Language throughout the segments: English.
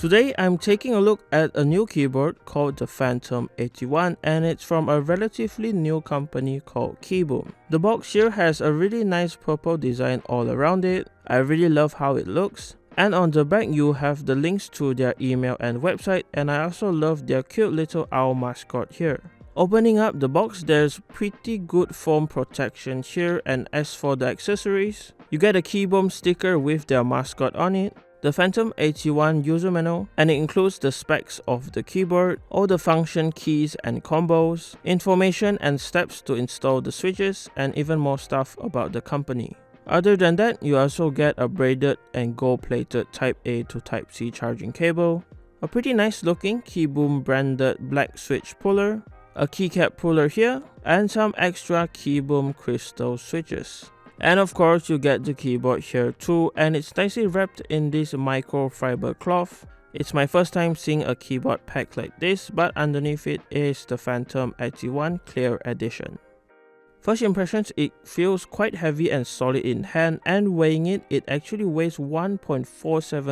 Today I'm taking a look at a new keyboard called the Phantom 81, and it's from a relatively new company called KiiBOOM. The box here has a really nice purple design all around it. I really love how it looks. And on the back you have the links to their email and website, and I also love their cute little owl mascot here. Opening up the box, there's pretty good foam protection here, and as for the accessories, you get a KiiBOOM sticker with their mascot on it, the Phantom 81 user manual, and it includes the specs of the keyboard, all the function keys and combos, information and steps to install the switches, and even more stuff about the company. Other than that, you also get a braided and gold-plated Type A to Type C charging cable, a pretty nice looking KiiBOOM branded black switch puller, a keycap puller here, and some extra KiiBOOM crystal switches. And of course you get the keyboard here too, and it's nicely wrapped in this microfiber cloth. It's my first time seeing a keyboard pack like this, but underneath it is the Phantom 81 Clear Edition. First impressions, it feels quite heavy and solid in hand, and weighing it, it actually weighs 1.47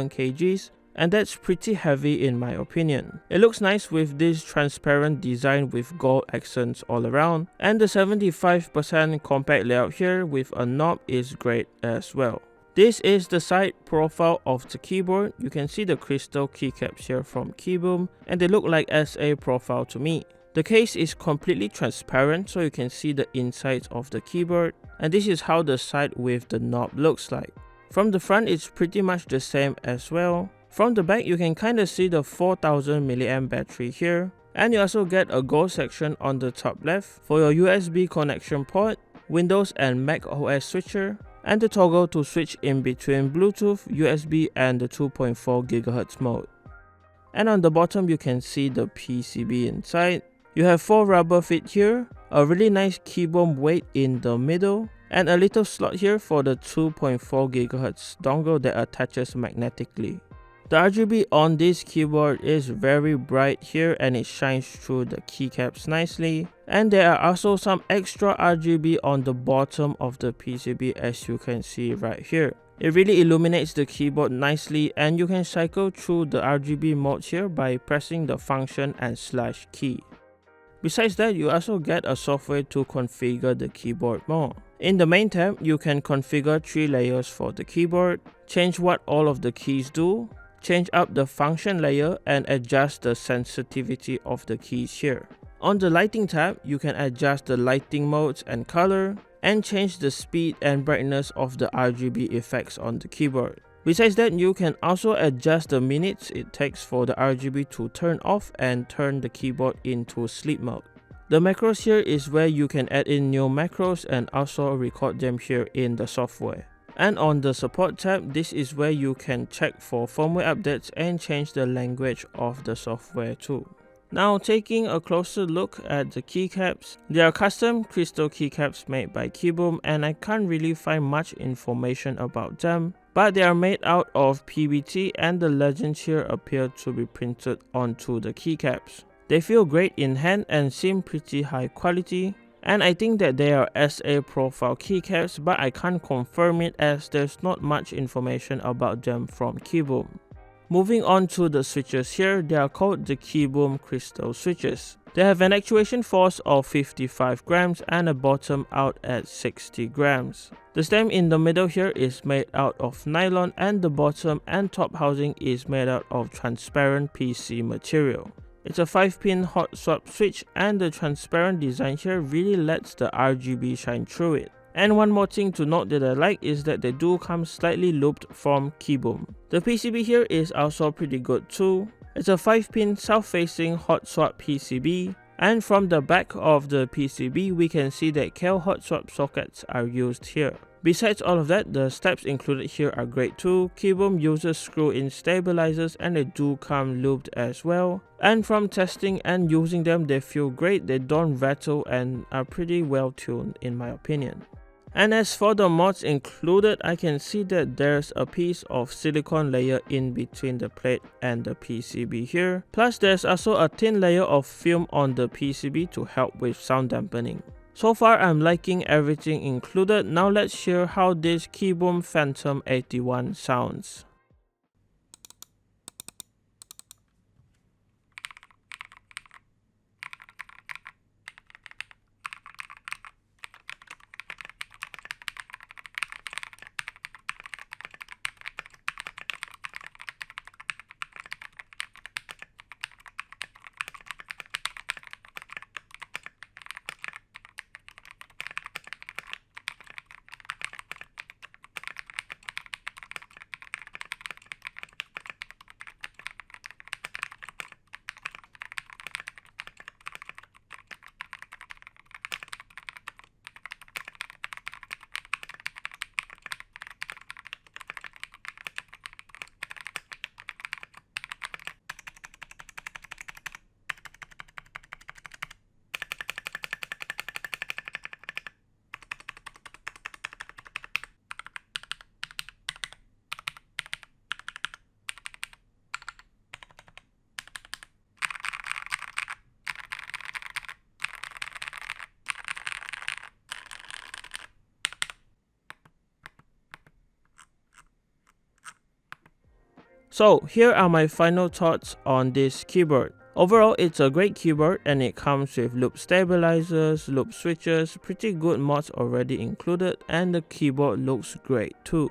kgs, and that's pretty heavy in my opinion. It looks nice with this transparent design with gold accents all around, and the 75% compact layout here with a knob is great as well. This is the side profile of the keyboard. You can see the crystal keycaps here from KiiBOOM, and they look like SA profile to me. The case is completely transparent, so you can see the insides of the keyboard, and this is how the side with the knob looks like. From the front, it's pretty much the same as well. From the back, you can kinda see the 4000 mAh battery here, and you also get a gold section on the top left for your USB connection port, Windows and Mac OS switcher, and the toggle to switch in between Bluetooth, USB, and the 2.4 GHz mode. And on the bottom, you can see the PCB inside. You have 4 rubber feet here, a really nice KiiBOOM weight in the middle, and a little slot here for the 2.4 GHz dongle that attaches magnetically. The RGB on this keyboard is very bright here, and it shines through the keycaps nicely. And there are also some extra RGB on the bottom of the PCB, as you can see right here. It really illuminates the keyboard nicely, and you can cycle through the RGB modes here by pressing the function and / key. Besides that, you also get a software to configure the keyboard more. In the main tab, you can configure 3 layers for the keyboard, change what all of the keys do, change up the function layer, and adjust the sensitivity of the keys here. On the lighting tab, you can adjust the lighting modes and color, and change the speed and brightness of the RGB effects on the keyboard. Besides that, you can also adjust the minutes it takes for the RGB to turn off and turn the keyboard into sleep mode. The macros here is where you can add in new macros and also record them here in the software. And on the support tab, this is where you can check for firmware updates and change the language of the software too. Now taking a closer look at the keycaps, they are custom crystal keycaps made by KiiBOOM, and I can't really find much information about them, but they are made out of PBT, and the legends here appear to be printed onto the keycaps. They feel great in hand and seem pretty high quality. And I think that they are SA profile keycaps, but I can't confirm it as there's not much information about them from KiiBOOM. Moving on to the switches here, they are called the KiiBOOM crystal switches. They have an actuation force of 55 grams and a bottom out at 60 grams. The stem in the middle here is made out of nylon, and the bottom and top housing is made out of transparent PC material. It's a 5-pin hot swap switch, and the transparent design here really lets the RGB shine through it. And one more thing to note that I like is that they do come slightly looped from KiiBOOM. The PCB here is also pretty good too. It's a 5-pin south-facing hot swap PCB, and from the back of the PCB we can see that KEL hot swap sockets are used here. Besides all of that, the steps included here are great too. KiiBOOM uses screw-in stabilizers, and they do come looped as well. And from testing and using them, they feel great, they don't rattle, and are pretty well tuned in my opinion. And as for the mods included, I can see that there's a piece of silicone layer in between the plate and the PCB here. Plus there's also a thin layer of film on the PCB to help with sound dampening. So far I'm liking everything included. Now let's hear how this KiiBOOM Phantom 81 sounds. So here are my final thoughts on this keyboard. Overall, it's a great keyboard and it comes with loop stabilizers, loop switches, pretty good mods already included, and the keyboard looks great too.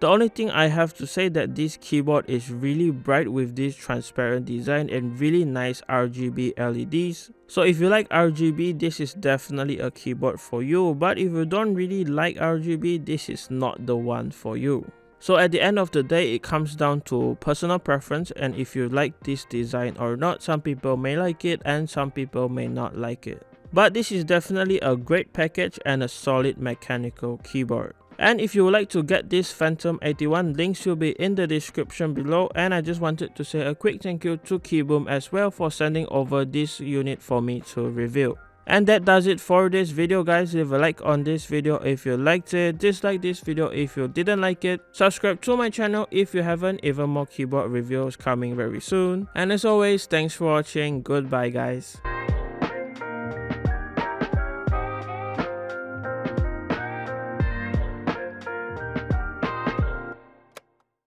The only thing I have to say that this keyboard is really bright with this transparent design and really nice RGB LEDs. So if you like RGB, this is definitely a keyboard for you, but if you don't really like RGB, this is not the one for you. So at the end of the day, it comes down to personal preference, and if you like this design or not. Some people may like it and some people may not like it. But this is definitely a great package and a solid mechanical keyboard. And if you would like to get this Phantom 81, links will be in the description below. And I just wanted to say a quick thank you to KiiBOOM as well for sending over this unit for me to review. And that does it for this video, guys. Leave a like on this video if you liked it, dislike this video if you didn't like it, subscribe to my channel if you haven't. Even more keyboard reviews coming very soon. And as always, thanks for watching. Goodbye, guys.